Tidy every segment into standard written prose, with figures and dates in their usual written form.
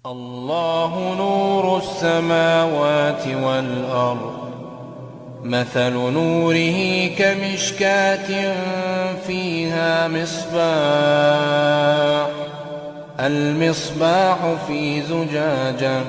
الله نور السماوات والأرض مثل نوره كمشكاة فيها المصباح في زجاجة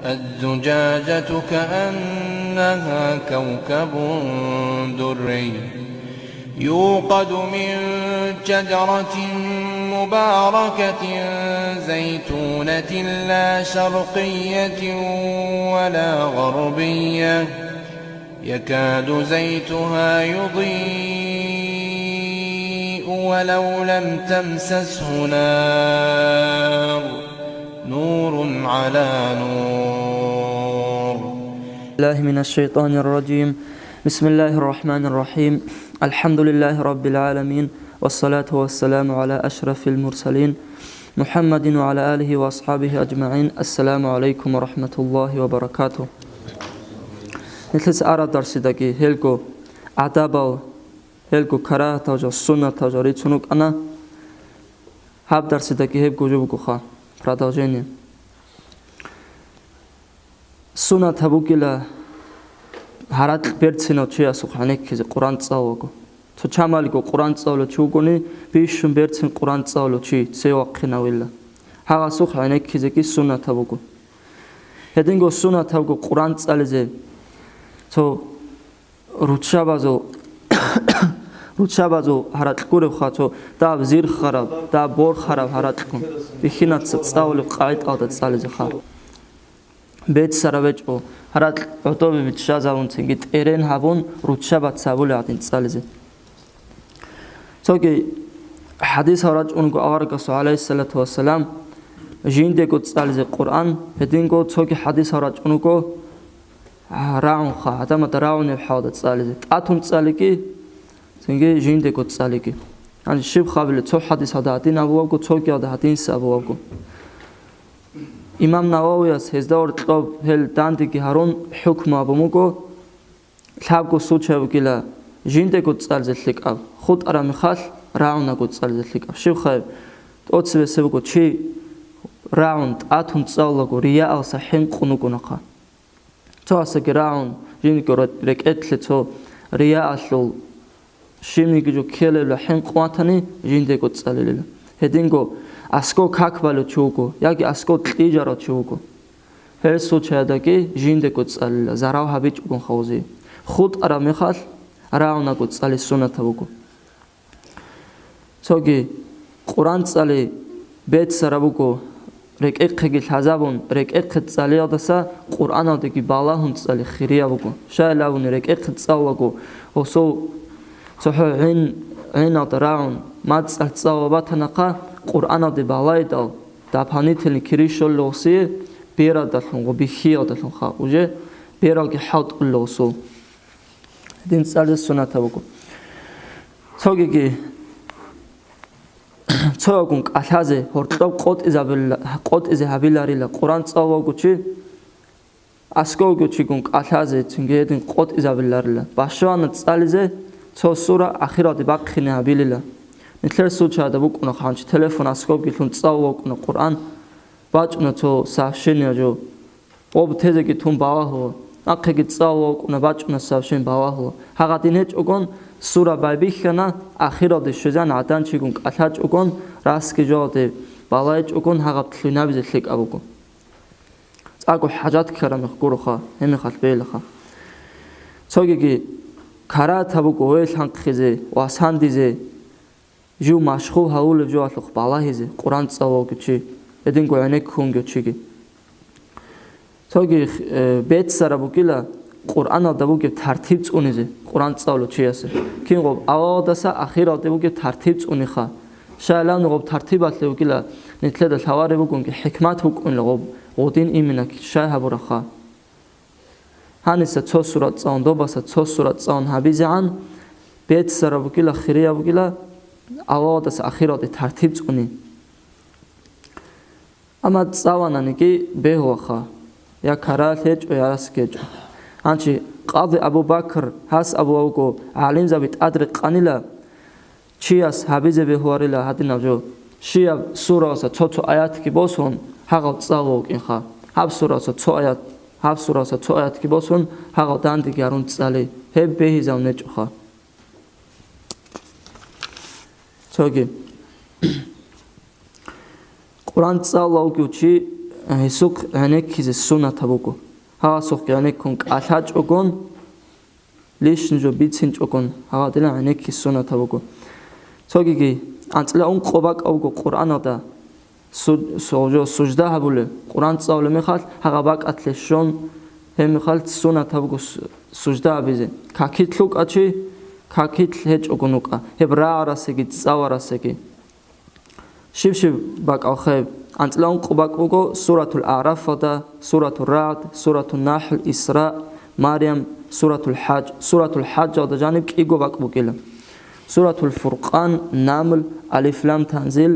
الزجاجة كأنها كوكب دري يوقد من شجرة مباركة زيتونة لا شرقية ولا غربية يكاد زيتها يضيء ولو لم تمسسه نار نور على نور. الله من الشيطان الرجيم. بسم الله الرحمن الرحيم. الحمد لله رب العالمين والصلاة والسلام على أشرف المرسلين محمد وعلى آله وأصحابه أجمعين. السلام عليكم ورحمة الله وبركاته. نتلس أرى درسي داكي هلكو أدابال هلكو كراهة توجه السنة توجه ريتسونوك أنا هاب درسي داكي هلكو جوبكو خا продолжение. Суна табукила харат берцино чиасу ханеккизе Qur'an цаалого. То чамалиго Qur'an цаало чугони бишшун берцин Qur'an цаало чи севаққинавилла. Хагасу ханеккизе ки суна табуго. Хединго суна табуго Qur'an цаалезе то ручабазо харат курев хато да взир хараб да бор хараб харат кун бихинат цаало қайт алда цаалезе хар бет саравечо харат отове вичазавун цинги терен хавун ручаба цавуле атин цаалезе соги хадис харат унго агаргасу алейхиссалату вассалам жиндего цаалезе Qur'an хединго соги хадис харат унго раун ха адамата раун хавда цаалезе атун цаалеги цинги жиндего цаалеги ан шиб хавле цо хадис хада атин авуаго цоги ада атин савуаго имам Нававиас хездавар тлоб хел дандиги харун хукма бумуго лабго сучавгила жиндего цаалзе ликав худ ара михал раунаго цаалзе ликав шиб хав оцвесевго чи раунд атун цаалаго рия алса хин qunugунаqa цоасаги раун жиндего рекетле цо рия аллул шимниги жо келела хин qуатани жиндего цаалелела хединго аско каквало чуго яги аско тлижаро чуго хесу чадаги жиндего цаалела зарав хабич гон хаузи худ ара михал раунаго цаали сунатавго соги Qur'an цаали бет саравго рекеққиги хазабун рекеққи цаали адаса Qur'an адиги балахун цаали хириявго шайлавун рекеққи цаалаго осо сохо ин адараун мац цааватанақа Qur'an ади балайдал дапанитли киришоллоси берадалхун бихиадалхун ха уже бераги хаутлосо дин цаали сунатавго согиги цогун алхазе хортлоб қот изе хабиларила Qur'an цаавогучи аскогучи гун алхазе цингедин қот изабиларила башвана цаализе цо сура ахиради бақхини хабилила Нитлер сучада букуна ханч телефон аскоги лун цаавогуна Qur'an бачуна цо сообщение жо об тезеги тун бавахо аққиги цаавогуна бачуна сообщение бавахо хагадинеч огон сура байбихана ахиради шузан аданчигун алхач огон раски жоде балайч огон хагабтлунабизе лик абуго цаго хажат карамих гуруха хемихал бейлаха цогиги кара табуго ойл ханқхизе васандизе жу машху хаул жу алх балахизе Qur'an цаавогучи эдинго анек хунгучиги соги бет сарабукила Qur'an адабуге тартиб цунизе Qur'an цаалу чиясе кинго авадаса ахиратебуге тартиб цуниха шайлан гоб тартибатлебукила нитледа лаваребугунге хикмат букунлогоб один иминак шайхабураха ханиса цо сурат цаун добаса цо сурат цаун хабизан бет сарабукила хириябукила авадаса ахирати тартиб цуни ама цавананиги бехуаха я каралеч ояскеч анчи قاضي أبو بكر هاس أبو أوكو علين زبيت أدرك قنيلا چیاس حبیز به هوارلا هدی نجو شیاب سورا سا چوتو آیات کی بوسون ჰაღავ წავოკინ ხა ჰაბ სურასო ცოაят ჰაბ სურასო ცოაят კი ბოსუნ ჰაღავ დანდი გარუნ წალი ჰე ბეჰიზავ ნეჭუხა ცოგი ყურან წავლაუგუჩი ისუკ ანეკიზე სუნათაბუგუ ჰაღა სუხი ანეკუნ კალაჭოგონ ლიშნჯო ბიცინჭოგონ ჰაღა დილა ანეკი სუნათაბუგუ ცოგიგი ანწლა ун ყობაკავგო ყურანადა სოჯო სუჯდა ჰაბულე ყურან წავლე მეხალ ჰაღა ბაკათლე შონ ჰე მეხალ სუნათაბუგუ სუჯდა აბიზე ქაკითლუკაჩი ქაკითლ ჰეჭოგონუკა ჰე ბრა არასეგი წავარასეგი შიფში ბაკავხე ანწლა ун ყობაკავგო სურათულ არაფადა სურათულ რად სურათულ ნაჰლ ისრა მარიამ სურათულ ჰაჯ და ჯანიბ კიგო ბაკბუკილა სურათულ ფურყან ნამლ ალიფ ლამ თანზილ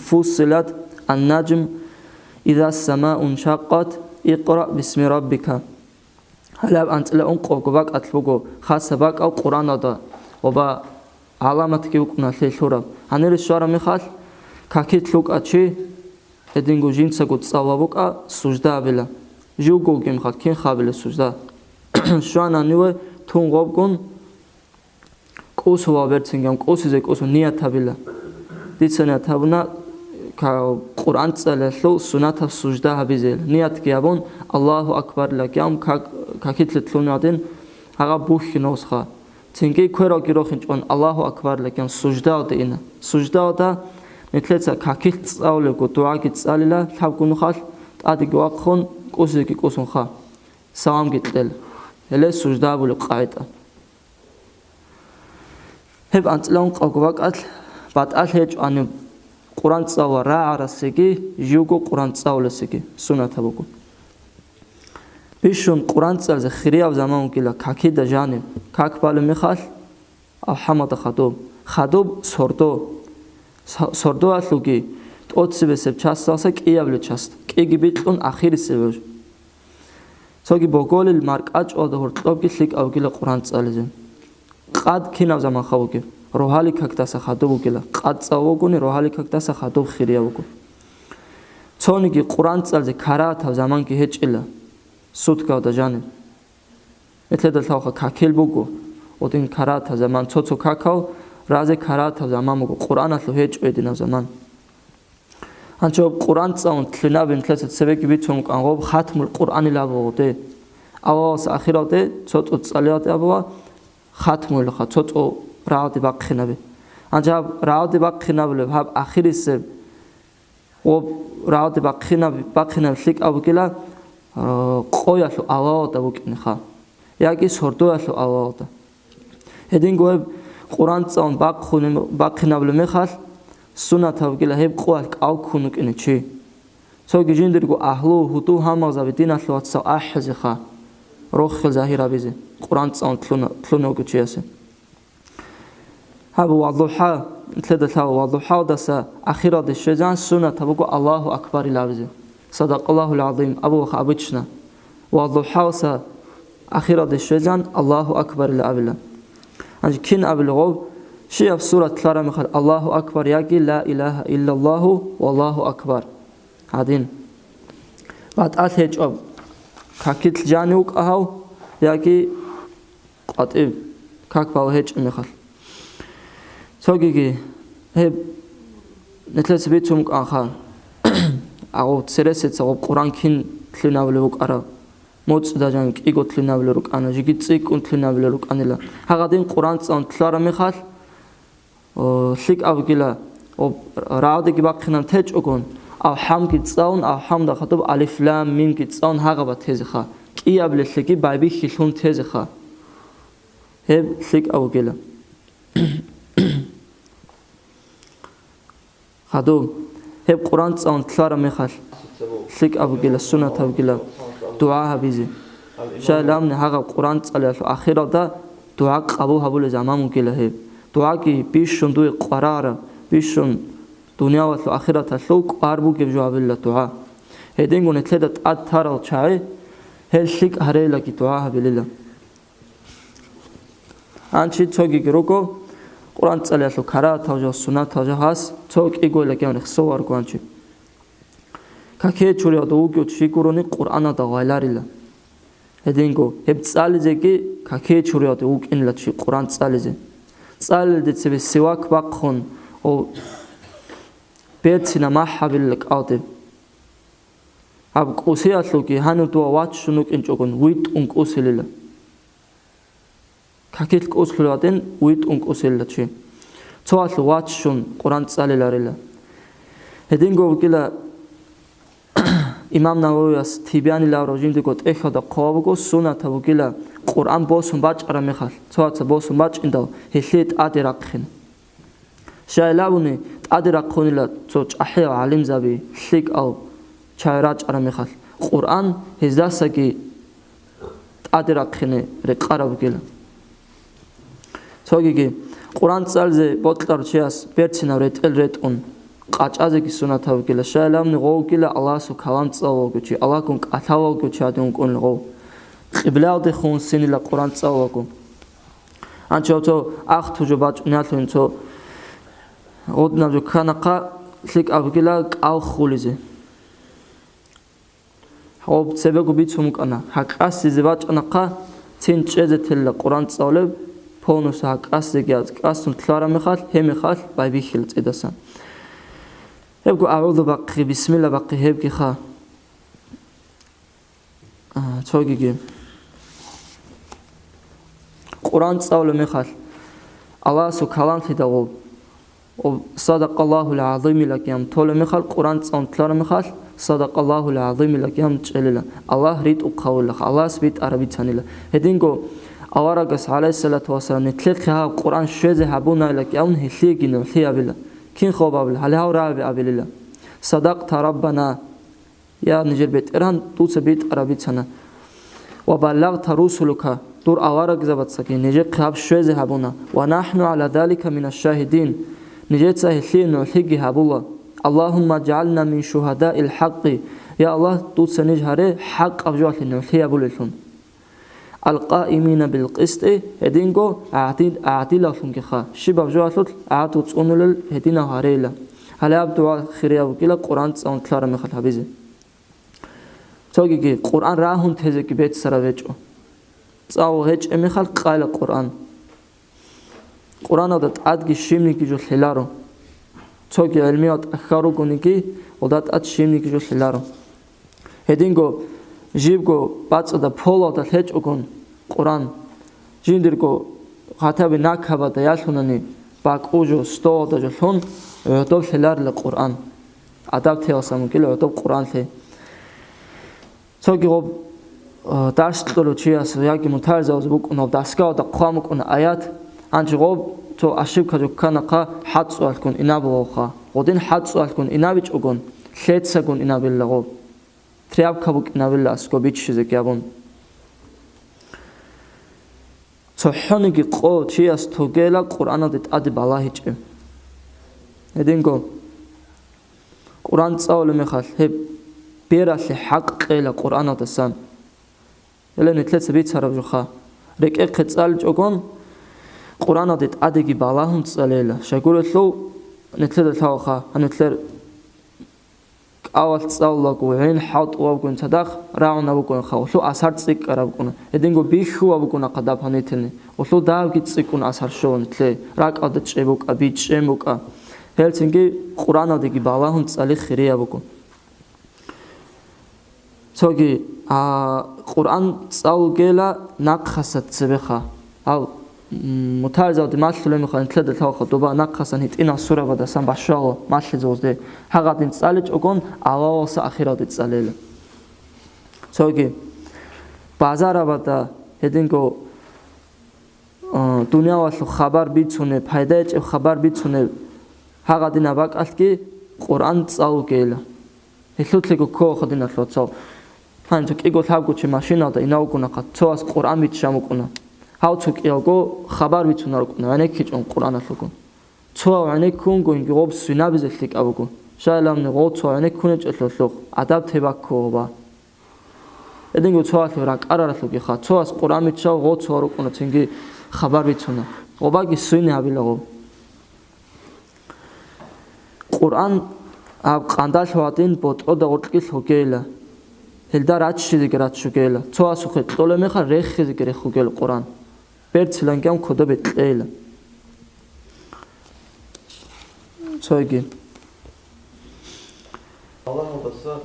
ფუსილათ ანნაჯმ იზა სამაუნ შაყათ იყრა ბისმი რაბბიკა ჰალაბ ანწლა ун ყობაკათლუგო ხასა ბაკავ ყურანადა ობა ალამათ კი უკნა ლელურა ანერის შარა მიხალ ქაკითლუკაჩი ედინგუ ჟინცაგუ წავავუკა სუჯდა აბელა ჟუგუ გიმხალ კინ ხაბელე სუჯდა შუანანივე თუნღობგუნ კუსვა ვერცინგამ კუსიზე კუსო ნიათაბელა დიცანა თაბნა ყურან წალელო სუნათა სუჯდა აბიზელ ნიათ გიაბონ ალლაჰუ აკბარ ლაკამ ქაკითლეთლუნადენ აღა ბუხინოს ხა ცინგი ქერო გიროხინჭონ ალლაჰუ აკბარ ლაკამ სუჯდა დეინა სუჯდა და ნეთლეცა ქაკით წავლეგო დუაგი წალილა თავგუნხალ ტადი გვაყხონ კუსიგი კუსუნ ხა სამ გიტელ ელე სუჯდაბული ყაიტა ჰებ ანწლაუნ ყოგვაკალ ბატალ ჰეჭანი ყურან წავა რა არასეგი ჟუგო ყურან წავლესეგი სუნათაბუგუ ბიშუნ ყურან წალზე ხირიავ ზამაუნკილა ქაკი და ჟანი ქაკბალე მიხალ აჰამადა ხადობ სორდო ალუგი ტოციბესებ ჩასასა კიავლე ჩასთ კიგი ბიტუნ ახირისებე სოგი ბოგოლილ მარკაჭო და ჰორტლობგი ლიკავგილა ყურან წალზე ყად ქინავ ზამახავუგი როჰალი ქაკდასა ხადობუგილა ყად წავოგუნი როჰალი ქაკდასა ხადობ ხირიავუგუ ცონიგი ყურან წალზე ქარაათავ ზამანგი ჰეჭილა სუთგავ და ჟანი ეთლედა თავხა ქაკელბუგუ ოდინ ქარაათავ ზამან ცოცო ქაკავ რაზე ქარაათავ ზამამუგუ ყურანალო ჰეჭვედინა ზამან ანჩო ყურან წაუნ თლინავენ თლეცეთ სებეგი ბიცუნ ყანღობ ხათმულ ყურანი ლავოდე ავას ახირავდე ცოტო წალიავდე აბა ხათმულ ხა ცოტო რაოდი ბაყხინავე ანჯა რაოდი ბაყხინავლე ჰაბ ახირისე ო რაოდი ბაყხინავ ლიკავგილა ყოიალო ავაოდა ვუკინი ხა იაკი სორდოალო ავაოდა ედინგოე ყურან წაუნ ბაყხინავლე მეხალ სუნათავგილა ჰებ ყოალ ყავქუნუკინი ჩი სოგი ჟინდირგო აჰლუ ჰუტუ ჰამაზავი დინალო აცსა აჰზი ხა როხილ ზაჰირაბიზე ყურან წაუნ თლუნოგუ ჩიასე ჰაბ ვადუჰა თლედათა ვადუჰა დასა ახირადი შეჯან სუნათავგო ალლაჰუ აკბარი ლავიზე სადაყალლაჰულ აზიმ აბუ ხაბიჩნა ვადუჰა სა ახირადი შეჯან ალლაჰუ აკბარი ლავილა ანჯ კინ აბილღო شيء في سورة كلارا مخال الله أكبر ياقي لا إله إلا الله والله أكبر هادين بعد هيج أب كاكيت جانيوك أهو ياقي قطيب كاك باو هيج مخال سوغيجي هيب نتلس بيتومك آخر أو تسرسيت سواب قرآن كين تلناولوك أرى موت دا جانك إيغو تلناولوك أنا جيجي تسيكون تلناولوك أنا لا هادين قرآن تسان كلارا مخال ليك أبغيلا أو راودي كباقينا تجوكون أو حام كتساون أو حام دا خطب ألف لام ميم كتساون هاغبا تيزخا كي أبل ليكي بايبي خيلون تيزخا هب ليك أبغيلا خدو هب قرآن تساون تلارا ميخال ليك أبغيلا سنة أبغيلا دعاء بيزي شالام هاغب قرآن تسالي آخر دا دعاء قبو هبول زمان ممكن هب دعاء بيشون دوي قرارة بيشون دنيا والآخرة لو قاربو جواب الله دعاء هيدينغو نتلدت أثار الشاي هل شيك هريلا كي دعاء بالله أنشي توجي جروكو قرآن تسأله كرا توجه سنة توجه هاس توك إيقول لك يعني خسوار قانشي Какие чурят угют шикурони Қур'ана да гайларила. Эдинго хеб цализеги какие чурят угинла чи Қур'ан цализе. Цалилде цебе сивак бақхон о бетсина махабиллак ауте. Аб қусиатлуки ханутуа ватшунук инчогон уит ункусилила. Какие қусилуаден уит ункусилила чи. Цоатлу ватшун Қур'ан цалиларила. Эдинго гила имам Нававиас тибяни лаврожинди гот эхада қавуго суната вугила Қур'ан босун бачара мехал цоаца босун бач индал хилит адирақхин шайлавуни адирақхунила цоч ахия алим заби лик ал чайрач ара мехал Қур'ан хиздасаги адирақхине реқара вугила цогиги Қур'ан цалзе ботлар чиас берцина ретел ретун قاچازه کی سنت هاو کلا شالام نغو کلا الله سو کلام تصاو گچی الله کون قطاو گچی ادون کون لغو قبلا د خون سین لا قران تصاو کو انچو تو اخ تو جو باچ ناتون تو اودنا جو کناقا لک اب کلا قاو خولیزه هوب سبگو بیچوم کنا حقاس زیواچ انقا تین چزه تل قران تصاو پونوس حقاس گیاز قاسون تلارا میخال هم میخال بای بیخیل صداسن هبقو أعوذ بقي بسم الله بقي هبقي خا توقيقي قرآن تصاول مخال الله سو كلام تدغو صدق الله العظيم لك يام طول مخال قرآن تصاول تلار مخال صدق الله العظيم لك يام تشلل الله ريت وقول لك الله سبيت عربي تانيلا هدينكو أورقس عليه الصلاة والسلام نتلقها قرآن شوزه هبونا لك يام هليقي نوحيا بالله كين خوبابل هل هاو رابي أبيلله صدقت ربنا يا نجر بيت إيران توس بيت عربي تنا وبلغت رسلك دور أوارق زبط سكين نجر قاب شوزه هبونا ونحن على ذلك من الشاهدين نجر سهلين نحيقي هبولا اللهم اجعلنا من شهداء الحق يا الله توس نجهره حق أبجوات نحيا بوللهم القائمين بالقسط هدينغو عادل لهم كخا شباب جواتل عادو تصونل هدينا هاريلا هلا ابدوا خيريا وكلا قران تصون تلار مخل حبيزه توگي قران راهون تزكي بيت سراوچو صاو هچ امخل قال قران قران دات ادگي شيمنيكي جو خلارو توگي علميات اخارو كونيكي ودات اد شيمنيكي جو خلارو هدينغو جيبگو باصدا فولو دا هچ اوكون قرآن جیندرگو خاطبی نکهبا دیالونانی باقوجو ستو دا جلون عدب خلال القرآن عدب تیاسمون کل عدب قرآن تی سوگی غب درس دلو چی است یکی منترز از بکن و دستگاه دا قام کن آیات انچه غب تو اشیب کجو کنقا حد سوال کن اینا بوخا غدین حد سوال کن اینا بیچ اوگون خیت سگون اینا بیل غب تریاب کبوک اینا بیل اسکو بیچ چیزی کیابون صحنك قو تشياس توجلا قرآن دت أدبال هيج هدينكو قرآن تصاول مخال هب بيرال حق إلى قرآن دسان إلا نتلت سبيت سرب جخا رك إقتصال جوكون قرآن دت أدقي بالاهم تصاليلا شكول لو نتلت الثوخا هنتلت أول تصاول وعين حاط وابكون صدق راعنا بكون خاو لو أثر تصيك أرابكون إدينغو بيخو وابكون قداب هنيتني ولو داو كتصيكون أثر شون تلي راك أدت شيبوك أبيت شيموك هلتنجي قرآن أدقي بالاهم تصالي خيريا بكون توجي قرآن تصاول جلا نقصت سبخا أو متعرض أو دماغ لهم خان تلد الثاقة دوبا نقصن هيت إنا سورة بدرسان باشاو ماشي زوزده حقات نتسالج أكون عواص أخيرات نتسالله سوكي بازار بدا هدينكو دنيا واسلو خبر بيتسونه پايداج خبر بيتسونه حقات نباك أسكي قرآن تصاو كيلا هلوت لكو كو خدينا تلوت سو هانتوك إيقو تابقو چه ماشينا دا إناو كنا قد تواس قرآن بيتشامو كنا هاو توك يلقو خبر بيتونا ركنا عنيك هيج قرآن لكم توا عنيك كون كون يغوب سوينا بزلك أبوكو شايلام نغو توا عنيك كونج أتلوك عدب تباك كوبا إدنغو توا تبراك أرارتلوك يخا تواس قرآن بيتشاو غو توا ركنا تنجي خبر بيتونا غوباكي سوينا بيلغو قرآن აბ ყანდალვატინ ბოტო და ოთხი ხოგელა ელდა რაჩში გერაც შუგელა ცოასუ ხეთლოლე მეხა რეხი გერე ხოგელა ყურან ბერცლან გამ ქოდა ბეტყელა ცოიგი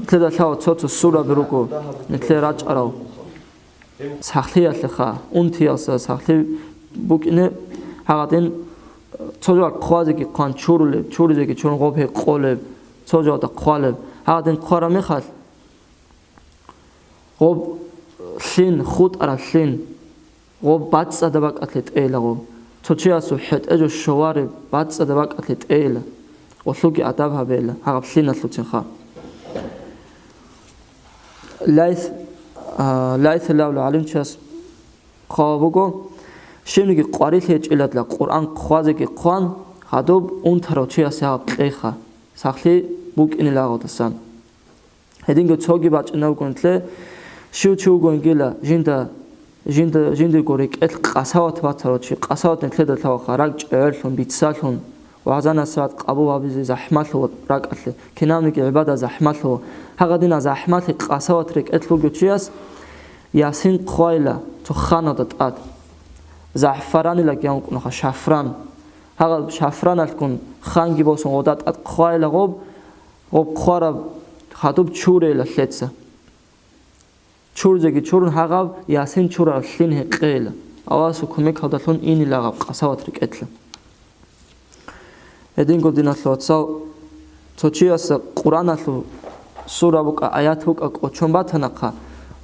თედა ჩაო ცოცო სურა ბერუკო ნეთლე რაჭარავ სახლიალე ხა უნთიალსა სახლი ბუკინე ჰაღატენ ცოჯა ყვაზეგი ყან ჩურლე ჩურიზეგი ჩურნ ყოფე ყოლე ცოჯა და ყვალე ჰაღატენ ყარა მეხალ ღობ შინ ხუტ არა შინ ღობ ბაცა და ბაკათლე ტელა ღობ ცოჩიასუ ჰეტეჯო შოვარე ბაცა და ბაკათლე ტელა ოლუგი ადაბაბელა ჰაღაბ შინა ლუცენ ხა ლაის ლავლა ალიმჩას ხავოგო შემიგი ყვარილ ეჭილადლა ყურან ყვაზეგი ყვან ხადობ უნთარო ჩიასა ყეხა სახლი ბუკინი ლაღოდასან ედინგო ცოგი ბაჭნა უკუნთლე შუჩუ გონგილა ჟინდა გორე კეთ ყასავათ ვაცაროჩი ყასავათ ნეთლედა თავხა რა ჭერლონ ბიცალონ ვაზანასად ყაბო ვაბიზე ზაჰმალო რაკალე ქინამნიკი ებადა ზაჰმალო ჰაღადინა ზაჰმალი ყასავათ რე კეთლუგუჩიას იასინ ყვაილა თუ ხანოდა ტად ზაჰფარანილა გიამკუნახა შაფრან ჰაღა შაფრანალკუნ ხანგი ბოსონ ოდა ტად ყვაილა ღობ ყვარა ხადობ ჩურელა ლეცა ჩურზეგი ჩურნ ჰაღავ იასინ ჩურა შინ ჰეყელა ავასუ ქომე ქავდალონ ინი ლაღავ ყასავათ რე კეთლა ედინგო დინათლოცა ცოჩიას ყურანალუ სურაბუკა აიათუკა ყოჩომბათანახა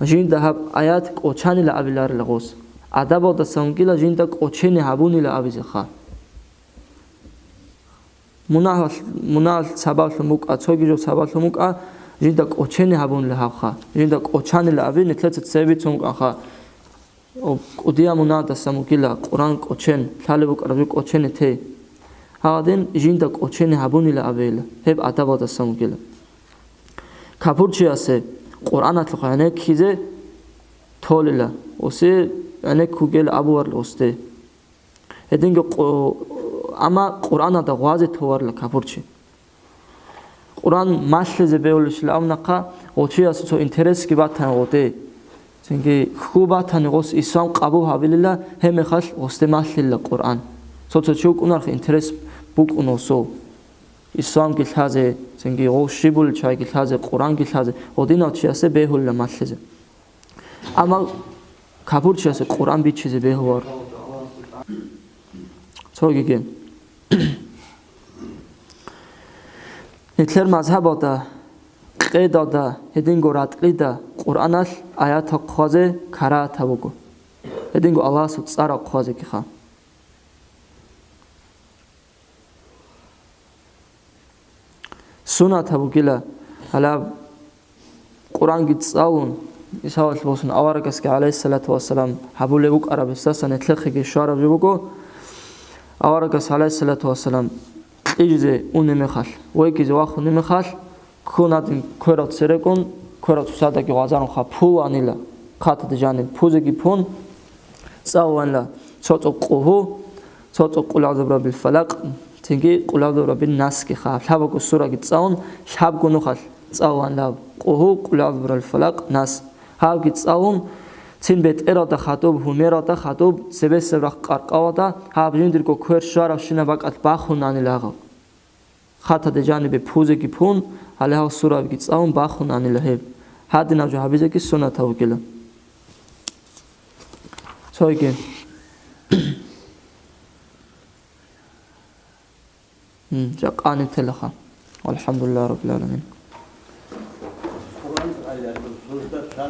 ჟინდა ჰაბ აიათ ყოჩანილა ავილარლა ღოს ადაბალ და სამგილა ჟინდა ყოჩენი ჰაბუნილა ავიზე ხა მუნალ საბალო მუკა ცოგიჟო საბალო მუკა ჟინდა ყოჩენი ჰაბუნილა ჰავხა ჟინდა ყოჩანილა ავი ნეთლეც ცევიცუნკა ხა ყუდია მუნა და სამგილა ყურან ყოჩენ თალებუკა რაბი ყოჩენი თე ჰადენ ჟინდა ყოჩენი ჰაბუნილა აველა ჰებ ადაბალ და სამგილა კაფურჩიასე ყურანათლ ხანე ქიზე თოლილა ოსე ανε ქუგელ აბუარლ ოსტე ედინგო ამა ყურანა და ღვაზე თოვარლა კაფურჩი ყურან მასლეზე ბეოლიშლა ამნახა ოჩიასო ცო ინტერესი ბათან ოდე ცინგი ხუბათან ღოს ისამ ყაბუ ჰავილილა ჰემეხალ ოსტე მასლილა ყურან ცოცო ჩუკუნარხ ინტერეს ბუკუნოსო ისამ გილჰაზე ცინგი ოშიბულ ჩაი გილჰაზე ყურან გილჰაზე ოდინავჩიასე ბეჰულა მასლეზე ამა კაფურჩიასე ყურან ბიჩიზე ბეჰوار ცოგიგე ეთლერ მაზჰაბოდა ყედოდა ედინგო რატყიდა ყურანალ აიათა ყვაზე ქარაათა ვოგო ედინგო ალასუ წარა ყვაზე კიხა სუნათა ვოგილა ალა ყურან გიწაუნ ისავალ ბოსუნ ავარაკასკი ალაისალათუ ვასალამ ჰაბულევუ ყარაბესასან ეთლეხიგი შარაბი ვოგო ავარაკას ალაისალათუ ვასალამ ყიჯზე უნემეხალ ვეგიზე ვახუნემეხალ ქონადინ ქერათ სერეკონ ქერათ უსადაკი ვაზარონ ხა ფულანილა ხათად ჟანი ფუზეგი ფონ წავანლა ცოტო ყუჰუ ცოტო ყულავდაბრაბილ ფალაკ თინგი ყულავდაბრაბილ ნასკი ხა ლავაკო სურაგი წაუნ შაბგუნუხალ წავანლა ყუჰუ ყულავდაბრაბილ ფალაკ ნას ჰავგი წაუნ ცინ ბეტერა და ხატობ ჰუმერა და ხატობ ზებესევრახ ყარყავა და ჰაბინდირკო ქერ შარა შინა ბაკათ ბახუნანილა აღა ხათად ჟანიბე ფუზეგი ფონ ალაჰ სურავი წაუნ ბახუნანილა ჰებ ჰადინავ ჯაბიზეკი სუნათა უგილა ცოიგე ჯაყანი თელახა ალჰამდულილlah რაბილ ალამინ